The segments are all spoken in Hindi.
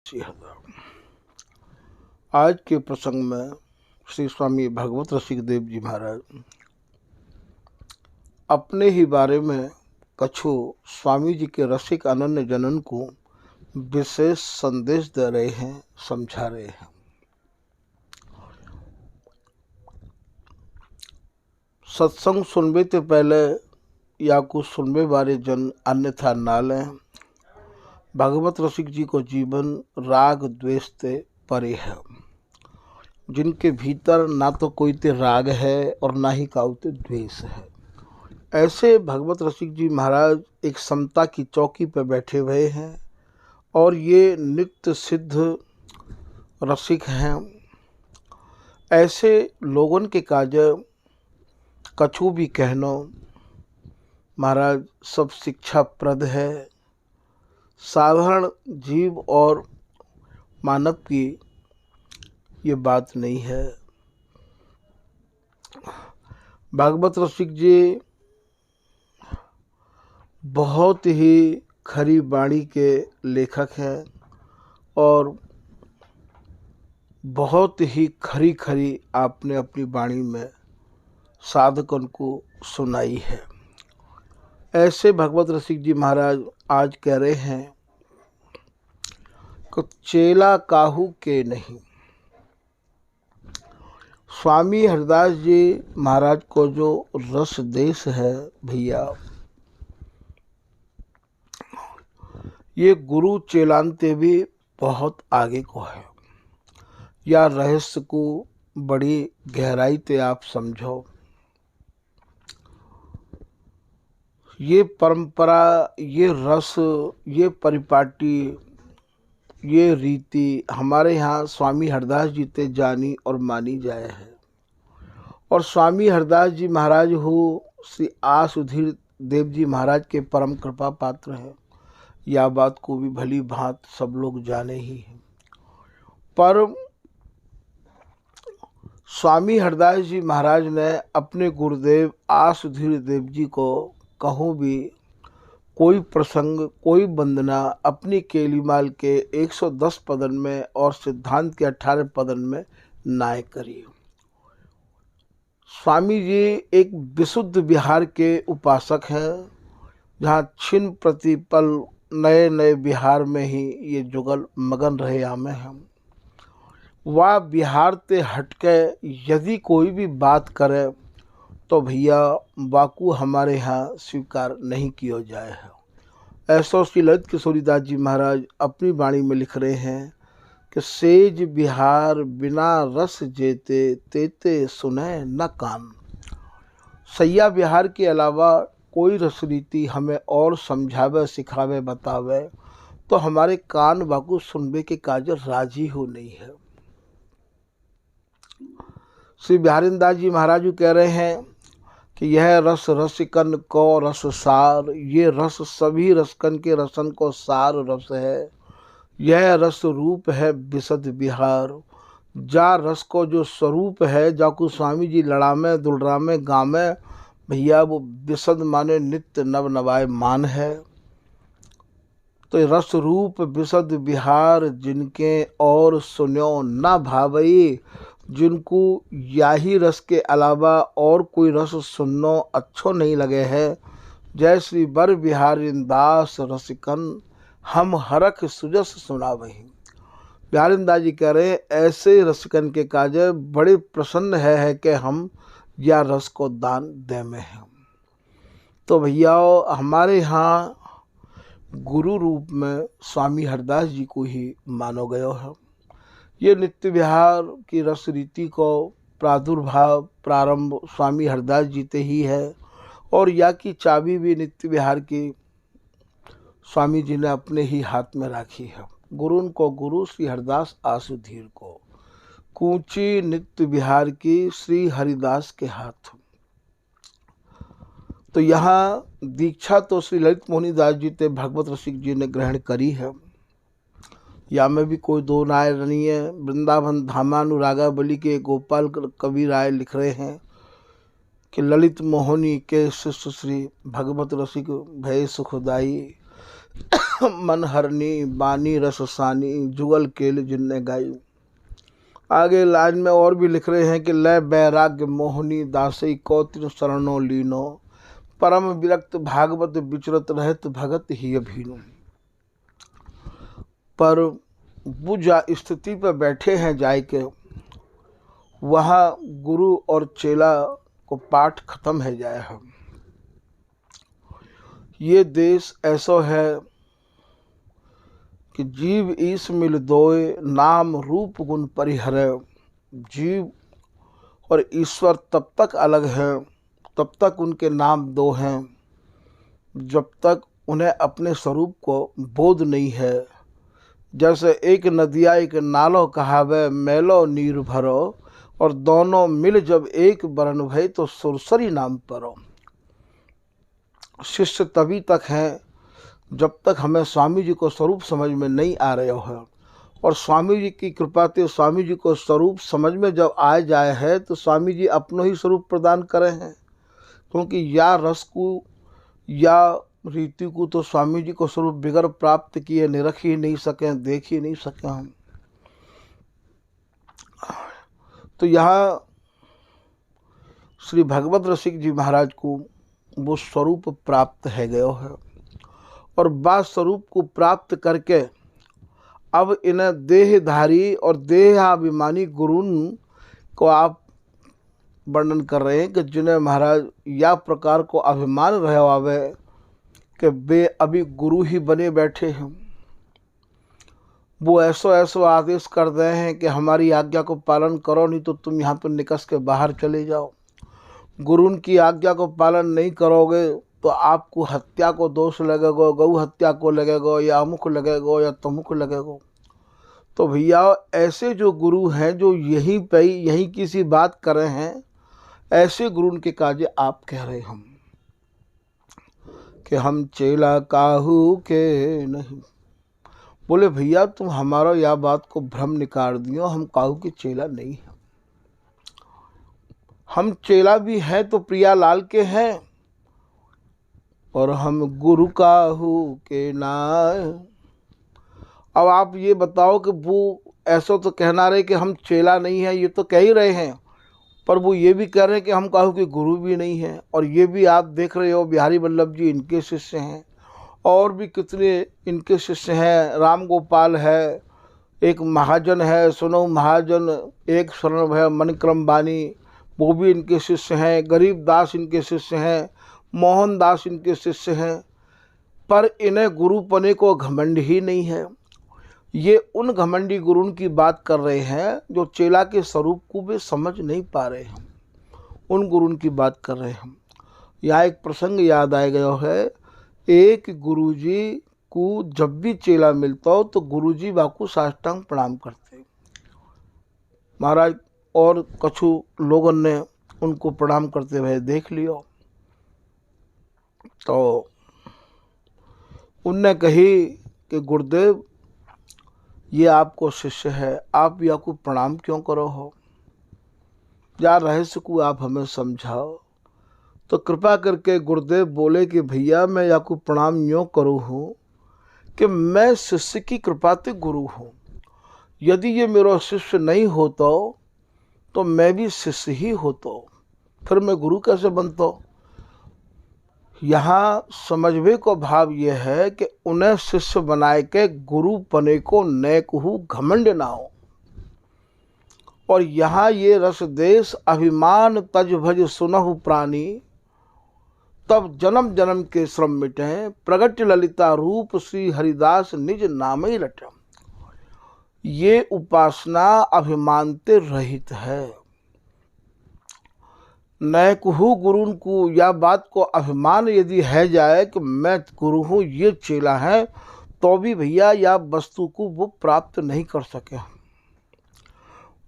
जी हाँ। आज के प्रसंग में श्री स्वामी भगवत रसिक देव जी महाराज अपने ही बारे में कछु स्वामी जी के रसिक अनन्य जनन को विशेष संदेश दे रहे हैं, समझा रहे हैं। सत्संग सुनबे ते पहले या कुछ सुनबे बारे जन अन्यथा ना लें। भगवत रसिक जी को जीवन राग द्वेष ते परे है, जिनके भीतर ना तो कोई ते राग है और ना ही काउ ते द्वेष है। ऐसे भगवत रसिक जी महाराज एक समता की चौकी पर बैठे हुए हैं और ये नित्य सिद्ध रसिक हैं। ऐसे लोगों के काज कछु भी कहनो महाराज सब शिक्षाप्रद है। साधारण जीव और मानव की ये बात नहीं है। भगवत रसिक जी बहुत ही खरी वाणी के लेखक हैं और बहुत ही खरी खरी आपने अपनी वाणी में साधकन को सुनाई है। ऐसे भगवत रसिक जी महाराज आज कह रहे हैं कि चेला काहू के नहीं। स्वामी हरिदास जी महाराज को जो रस देश है भैया, ये गुरु चेलांते भी बहुत आगे को है। या रहस्य को बड़ी गहराई ते आप समझो। ये परंपरा, ये रस, ये परिपाटी, ये रीति हमारे यहाँ स्वामी हरिदास जी ते जानी और मानी जाए है। और स्वामी हरिदास जी महाराज हो श्री आसुधीर देव जी महाराज के परम कृपा पात्र हैं। यह बात को भी भली भांत सब लोग जाने ही हैं। पर स्वामी हरिदास जी महाराज ने अपने गुरुदेव आसुधीर देव जी को कहूँ भी कोई प्रसंग, कोई वंदना अपनी केलीमाल के 110 पदन में और सिद्धांत के 18 पदन में नाय करी। स्वामी जी एक विशुद्ध विहार के उपासक हैं, जहाँ छिन प्रतिपल नए नए विहार में ही ये जुगल मगन रहे आमे हम। वह विहार ते हटके यदि कोई भी बात करे तो भैया वाकू हमारे यहाँ स्वीकार नहीं किया जाए है। ऐसा श्री ललित किशोरीदास जी महाराज अपनी वाणी में लिख रहे हैं कि सेज बिहार बिना रस जेते तेते सुने न कान। सैया बिहार के अलावा कोई रस रीति हमें और समझावे, सिखावे, बतावे तो हमारे कान वाकू सुनबे के काजर राजी हो नहीं है। श्री बिहारीदास जी महाराज कह रहे हैं कि यह रस रसिकन को रस सार, ये रस सभी रसकन के रसन को सार रस है। यह रस रूप है विशद बिहार, जा रस को जो स्वरूप है, जाकू स्वामी जी लड़ामे दुलरामे गामे भैया, वो विशद माने नित्य नव नवाय मान है। तो रस रूप विशद बिहार जिनके और सुन्यो न भावई, जिनको याही रस के अलावा और कोई रस सुननो अच्छो नहीं लगे है। जय श्री बर बिहारी दास रसिकन हम हरख सुजस सुना वही। बिहारीदास जी कह रहे ऐसे रसिकन के काज बड़े प्रसन्न है कि हम या रस को दान दे में हैं। तो भैया हमारे यहाँ गुरु रूप में स्वामी हरिदास जी को ही मानो गयो है। ये नित्य विहार की रस रीति को प्रादुर्भाव प्रारंभ स्वामी हरिदास जी ते ही है और या की चाबी भी नित्य विहार की स्वामी जी ने अपने ही हाथ में रखी है। गुरुन को गुरु श्री हरिदास आसुधीर को कूची नित्य विहार की श्री हरिदास के हाथ। तो यहाँ दीक्षा तो श्री ललित मोहनी दास जी ते भगवत रसिक जी ने ग्रहण करी है। या में भी कोई दो राय नहीं है। वृंदावन धामानुरागा बलि के गोपाल कवि राय लिख रहे हैं कि ललित मोहनी के शिष्य श्री भगवत रसिक भय सुखदाई, मन हरनी बानी रससानी जुगल केल जिनने गाई। आगे लाइन में और भी लिख रहे हैं कि लय बैराग्य मोहनी दासई कौतिन शरणो लीनो परम विरक्त भागवत विचरत रहत भगत ही अभीनो। पर वो जा स्थिति पर बैठे हैं जाय के, वहाँ गुरु और चेला को पाठ खत्म है जाए हम। ये देश ऐसा है कि जीव ईस मिल दोए नाम रूप गुण परिहरे। जीव और ईश्वर तब तक अलग हैं, तब तक उनके नाम दो हैं, जब तक उन्हें अपने स्वरूप को बोध नहीं है। जैसे एक नदिया एक नालो कहावे मैलो नीर भरो, और दोनों मिल जब एक बरन भई तो सुरसरी नाम परो। शिष्य तभी तक हैं जब तक हमें स्वामी जी को स्वरूप समझ में नहीं आ रहे हो, और स्वामी जी की कृपा से स्वामी जी को स्वरूप समझ में जब आ जाए है तो स्वामी जी अपना ही स्वरूप प्रदान करे हैं। क्योंकि या रस को या रीति को तो स्वामी जी को स्वरूप बिगर प्राप्त किए निरख ही नहीं सके, देख ही नहीं सके हम। तो यहाँ श्री भगवत रसिक जी महाराज को वो स्वरूप प्राप्त है गयो है, और बात स्वरूप को प्राप्त करके अब इन्हें देहधारी और देहाभिमानी गुरु को आप वर्णन कर रहे हैं कि जिन्हें महाराज या प्रकार को अभिमान रहे आवे कि वे अभी गुरु ही बने बैठे हैं। वो ऐसो आदेश कर रहे हैं कि हमारी आज्ञा को पालन करो, नहीं तो तुम यहाँ पर निकस के बाहर चले जाओ। गुरु की आज्ञा को पालन नहीं करोगे तो आपको हत्या को दोष लगेगा, गौ हत्या को लगेगा, या अमुख लगेगा या तमुख लगेगा। तो भैया ऐसे जो गुरु हैं जो यहीं पे यहीं किसी बात कर रहे हैं, ऐसे गुरु के काजे आप कह रहे हम कि हम चेला काहू के नहीं। बोले भैया तुम हमारा यह बात को भ्रम निकाल दियो, हम काहू के चेला नहीं हैं। हम चेला भी हैं तो प्रियालाल के हैं, और हम गुरु काहू के ना। अब आप ये बताओ कि वो ऐसा तो कहना रहे कि हम चेला नहीं हैं, ये तो कह ही रहे हैं, पर वो ये भी कह रहे हैं कि हम काहू के गुरु भी नहीं हैं। और ये भी आप देख रहे हो बिहारी वल्लभ जी इनके शिष्य हैं, और भी कितने इनके शिष्य हैं। राम गोपाल है, एक महाजन है सुनो महाजन, एक शरण भय मनक्रम बानी, वो भी इनके शिष्य हैं। गरीब दास इनके शिष्य हैं, मोहन दास इनके शिष्य हैं। पर इन्हें गुरु पने को घमंड ही नहीं है। ये उन घमंडी गुरुओं की बात कर रहे हैं जो चेला के स्वरूप को भी समझ नहीं पा रहे हैं, उन गुरुओं की बात कर रहे हैं। यहाँ एक प्रसंग याद आ गया है। एक गुरुजी को जब भी चेला मिलता हो तो गुरुजी बाकू साष्टांग प्रणाम करते महाराज, और कछु लोगों ने उनको प्रणाम करते हुए देख लिया। तो उनने कही कि गुरुदेव ये आपको शिष्य है, आप या को प्रणाम क्यों करो हो, या रहस्य को आप हमें समझाओ। तो कृपा करके गुरुदेव बोले कि भैया मैं या को प्रणाम यूँ करूँ हूँ कि मैं शिष्य की कृपा से गुरु हूँ। यदि ये मेरा शिष्य नहीं होता तो मैं भी शिष्य ही होता, फिर मैं गुरु कैसे बनता। यहाँ समझवे को भाव ये है कि उन्हें शिष्य बनाए के गुरु पने को न कहू घमंड ना हो। और यहाँ ये रस देश अभिमान तज भज सुनहु प्राणी, तब जन्म जन्म के श्रम मिटे, प्रगट ललिता रूप श्री हरिदास निज नाम ही रटे। ये उपासना अभिमान ते रहित है। न कहू गुरु को या बात को अभिमान यदि है जाए कि मैं गुरु हूँ, ये चेला है, तो भी भैया या वस्तु को वो प्राप्त नहीं कर सके।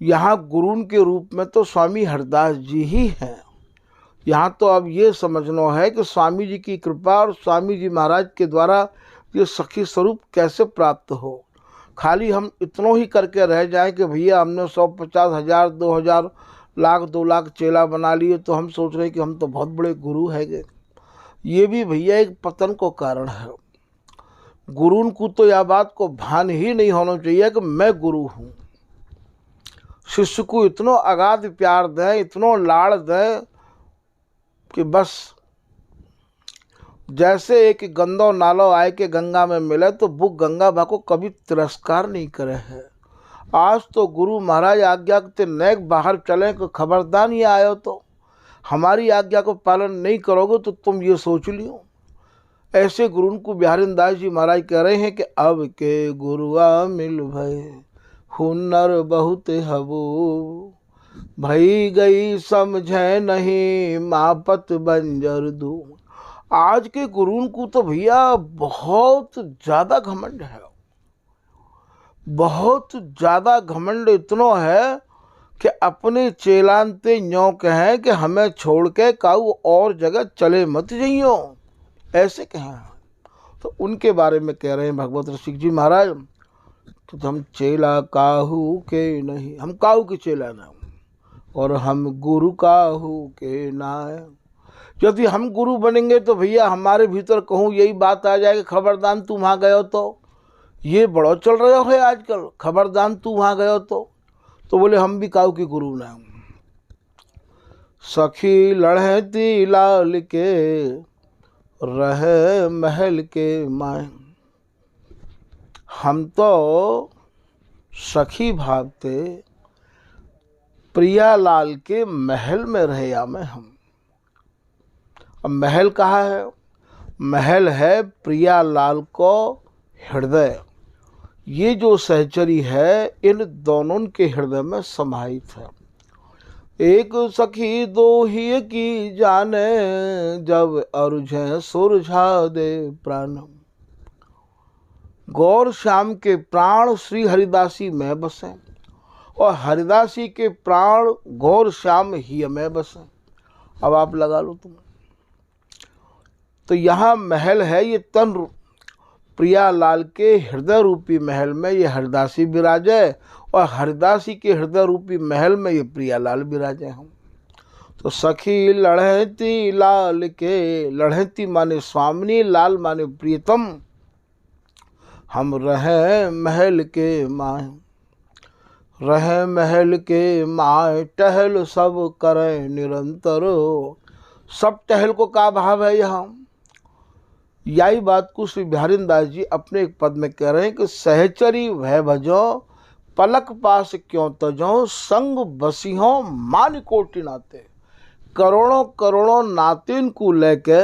यहाँ गुरु के रूप में तो स्वामी हरदास जी ही हैं। यहाँ तो अब ये समझना है कि स्वामी जी की कृपा और स्वामी जी महाराज के द्वारा ये सखी स्वरूप कैसे प्राप्त हो। खाली हम इतना ही करके रह जाएं कि भैया हमने 150,000 2,000 लाख 2 लाख चेला बना लिए तो हम सोच रहे हैं कि हम तो बहुत बड़े गुरु हैंगे। ये भी भैया एक पतन को कारण है। गुरुन को तो यह बात को भान ही नहीं होना चाहिए कि मैं गुरु हूँ। शिष्य को इतना अगाध प्यार दें, इतना लाड़ दें कि बस जैसे एक गंदो नालो आए के गंगा में मिले तो वो गंगा बा को कभी तिरस्कार नहीं करे है। आज तो गुरु महाराज आज्ञा के नेक बाहर चले कि खबरदार ये आयो तो हमारी आज्ञा को पालन नहीं करोगे तो तुम ये सोच लियो। ऐसे गुरु को बिहारी दास जी महाराज कह रहे हैं कि अब के गुरुआ मिल भय हुनर बहुत हबू, भई गई समझे नहीं मापत बंजर दू। आज के गुरुओं को तो भैया बहुत ज़्यादा घमंड है, बहुत ज़्यादा घमंड इतना है कि अपने चेलानते न्यों कहें कि हमें छोड़ के काऊ और जगह चले मत जाइयो, ऐसे कहें। तो उनके बारे में कह रहे हैं भगवत रसिक जी महाराज, तो हम चेला काहू के नहीं, हम काहू के चेला ना, और हम गुरु काहू के ना। यदि हम गुरु बनेंगे तो भैया हमारे भीतर कहूँ यही बात आ जाएगी, खबरदार तू वहाँ गयो तो, ये बड़ा चल रहा है आजकल, खबरदार तू वहाँ गयो तो बोले हम भी काहू के गुरु ना। सखी लड़ती लाल के रहे महल के माए, हम तो सखी भावते प्रिया लाल के महल में रहे या में हम। अब महल कहाँ है? महल है प्रिया लाल को हृदय। ये जो सहचरी है इन दोनों के हृदय में समाहित है। एक सखी दो ही की जाने, जब अरुझे सुरझा दे प्राण। गौर श्याम के प्राण श्री हरिदासी में बसे और हरिदासी के प्राण गौर श्याम ही में बसे। अब आप लगा लो तुम। तो यहाँ महल है, ये तन प्रिया लाल के हृदय रूपी महल में ये हरिदासी विराजे और हरिदासी के हृदय रूपी महल में ये प्रिया लाल विराजे हम। तो सखी लड़ती लाल के, लड़ती माने स्वामिनी, लाल माने प्रियतम, हम रहे महल के माए, रहे महल के माए, टहल सब करें निरंतर। सब टहल को का भाव है यहाँ? यही बात को श्री बिहारी दास जी अपने एक पद में कह रहे हैं कि सहचरी भय भजो, पलक पास क्यों तजो, संग बसिहो मान कोटि नाते। करोड़ों करोड़ों नातिन को लेके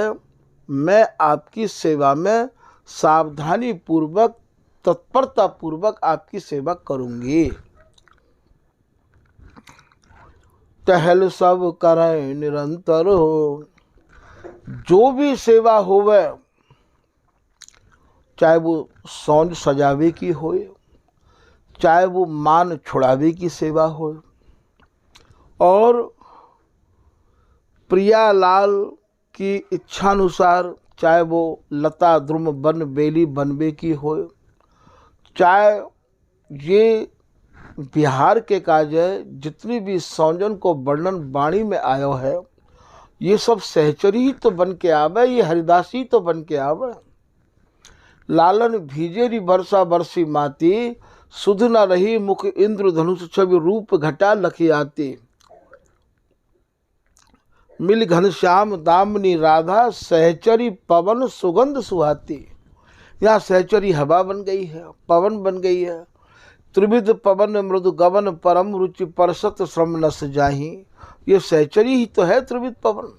मैं आपकी सेवा में सावधानी पूर्वक, तत्परता पूर्वक आपकी सेवा करूंगी। टहल सब करें निरंतर हो, जो भी सेवा होवे, चाहे वो सौंज सजावे की हो, चाहे वो मान छुड़ावे की सेवा हो, और प्रिया लाल की इच्छानुसार चाहे वो लता द्रुम बन बेली बनबे की हो, चाहे ये बिहार के काज है, जितनी भी सौंजन को वर्णन वाणी में आयो है, ये सब सहचरी ही तो बन के आवे, ये हरिदासी तो बन के आवे। लालन भीजेरी बरसा बरसी माती, सुध न रही मुख इंद्र धनुष छवि, रूप घटा लखी आती। मिल घनश्याम दामनी राधा, सहचरी पवन सुगंध सुहाती। यहाँ सहचरी हवा बन गई है, पवन बन गई है। त्रिविध पवन मृदु गवन, परम रुचि परसत श्रम नस जाही। ये सहचरी ही तो है त्रिविध पवन।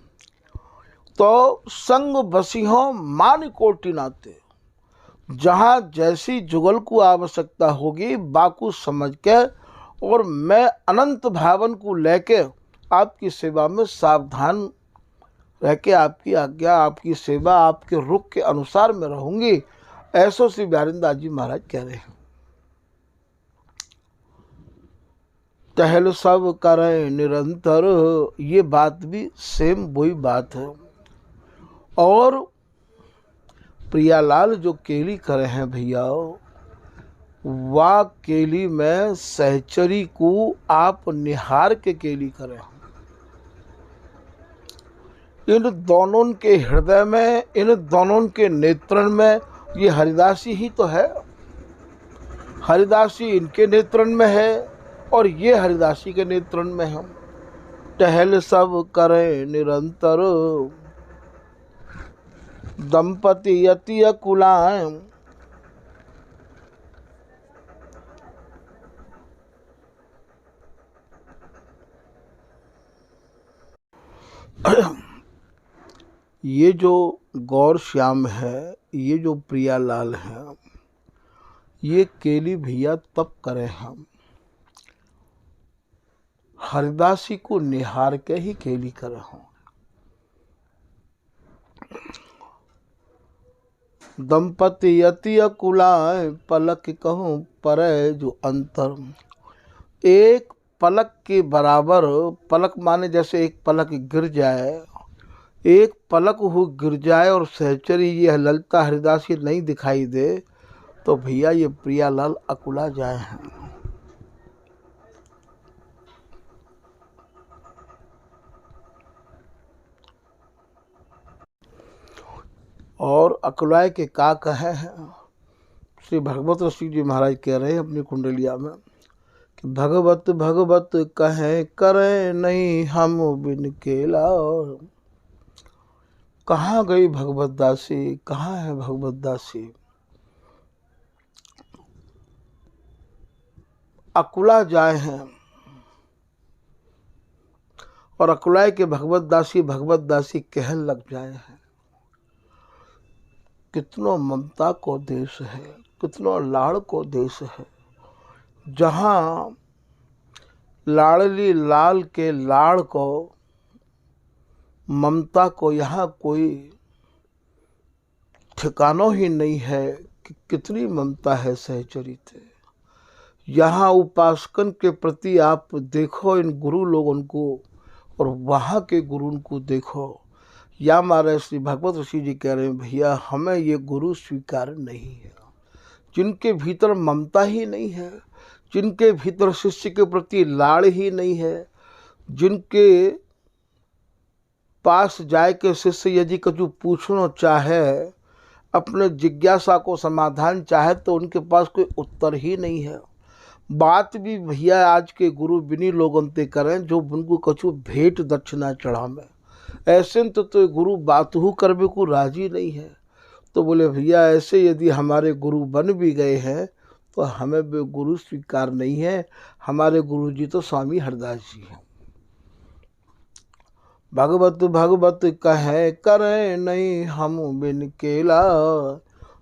तो संग बसिहो मान कोटि नाते, जहाँ जैसी जुगल को आवश्यकता होगी बाकू समझ के और मैं अनंत भावन को लेके आपकी सेवा में सावधान रह के आपकी आज्ञा, आपकी सेवा, आपके रुख के अनुसार मैं रहूंगी। ऐसो श्री बिहारी दास जी महाराज कह रहे हैं। टहल सब करें निरंतर, ये बात भी सेम वही बात है। और प्रियालाल जो केली करे हैं भैया, वाह केली में सहचरी को आप निहार के केली करें। इन दोनों के हृदय में, इन दोनों के नेत्रन में ये हरिदासी ही तो है। हरिदासी इनके नेत्रण में है और ये हरिदासी के नेत्रण में है। टहल सब करें निरंतर, दंपति यति अकुलाएं। ये जो गौर श्याम है, ये जो प्रियालाल है, ये केली भैया तब करें हम, हरिदासी को निहार के ही केली करे हों। दंपति यति अकुलाएं, पलक कहूँ पर जो अंतर। एक पलक के बराबर, पलक माने जैसे एक पलक गिर जाए, एक पलक हो गिर जाए और सहचरी ये ललता हरिदासी नहीं दिखाई दे, तो भैया ये प्रियालाल अकुला जाए हैं। और अकुलाए के का कहे हैं, श्री भगवत ऋषि जी महाराज कह रहे हैं अपनी कुंडलिया में कि भगवत भगवत कहे करे नहीं हम बिन केला। कहाँ गई भगवत दासी, कहाँ है भगवत दासी। अकुला जाए हैं और अकुलाए के भगवत दासी कहन लग जाए हैं। कितनो ममता को देश है, कितनो लाड़ को देश है, जहाँ लाड़ली लाल के लाड़ को, ममता को यहाँ कोई ठिकानों ही नहीं है कि कितनी ममता है सहचरित। यहाँ उपासकन के प्रति आप देखो इन गुरु लोगों को और वहाँ के गुरु को देखो। या हमारे श्री भगवत ऋषि जी कह रहे हैं भैया हमें ये गुरु स्वीकार नहीं है, जिनके भीतर ममता ही नहीं है, जिनके भीतर शिष्य के प्रति लाड़ ही नहीं है, जिनके पास जाए के शिष्य यदि कुछ पूछना चाहे, अपने जिज्ञासा को समाधान चाहे, तो उनके पास कोई उत्तर ही नहीं है। बात भी भैया आज के गुरु बिनी लोगों ते करें जो उनको कछु भेंट दक्षिणा चढ़ा में, ऐसे तो गुरु बात हु करने को राजी नहीं है। तो बोले भैया ऐसे यदि हमारे गुरु बन भी गए हैं तो हमें भी गुरु स्वीकार नहीं है। हमारे गुरु जी तो स्वामी हरदास जी हैं। भगवत भगवत कहे करे नहीं हम बिन केला,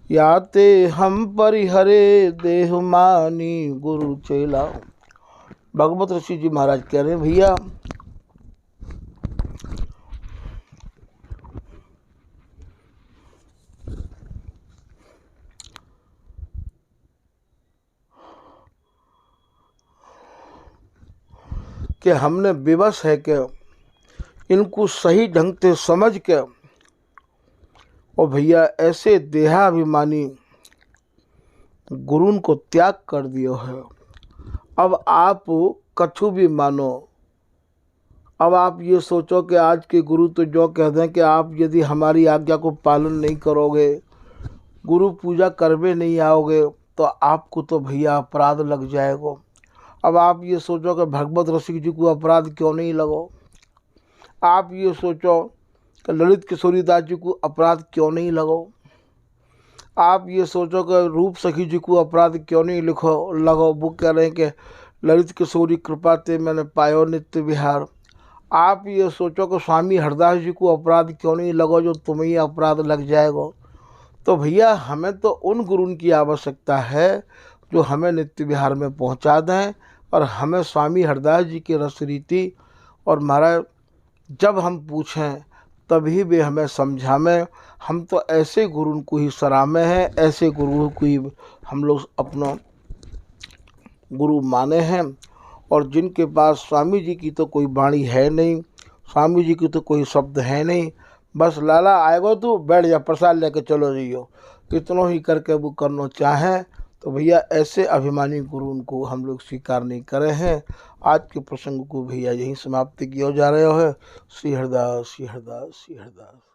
याते हम परिहरे देह मानी गुरु चेला। भगवत ऋषि जी महाराज कह रहे हैं भैया कि हमने विवश है कि इनको सही ढंग से समझ के, और भैया ऐसे देहाभिमानी गुरुन को त्याग कर दियो है। अब आप कछु भी मानो, अब आप ये सोचो कि आज के गुरु तो जो कह दें कि आप यदि हमारी आज्ञा को पालन नहीं करोगे, गुरु पूजा करवे नहीं आओगे, तो आपको तो भैया अपराध लग जाएगा। अब आप ये सोचो कि भगवत ऋषि जी को अपराध क्यों नहीं लगो, आप ये सोचो कि ललित किशोरी दास जी को अपराध क्यों नहीं लगो, आप ये सोचो कि रूप सखी जी को अपराध क्यों नहीं लगो। वो कह रहे हैं कि ललित किशोरी कृपा ते मैंने पायो नित्य विहार। आप ये सोचो कि स्वामी हरदास जी को अपराध क्यों नहीं लगो जो तुम्हें ही अपराध लग जाएगा। तो भैया हमें तो उन गुरुओं की आवश्यकता है जो हमें नित्य विहार में पहुंचा दें और हमें स्वामी हरदास जी की रस रीति और महाराज जब हम पूछें तभी वे हमें समझावें। हम तो ऐसे गुरु को ही सराहते हैं, ऐसे गुरु को ही हम लोग अपना गुरु माने हैं। और जिनके पास स्वामी जी की तो कोई वाणी है नहीं, स्वामी जी की तो कोई शब्द है नहीं, बस लाला आएगो तो बैठ जा प्रसाद लेके चलो जाइयो, इतना ही करके वो करना चाहें। तो भैया ऐसे अभिमानी गुरु उनको हम लोग स्वीकार नहीं करे हैं। आज के प्रसंग को भैया यहीं समाप्ति किया जा रहे हो है। श्री हरदास श्री हरदास श्री हरदास।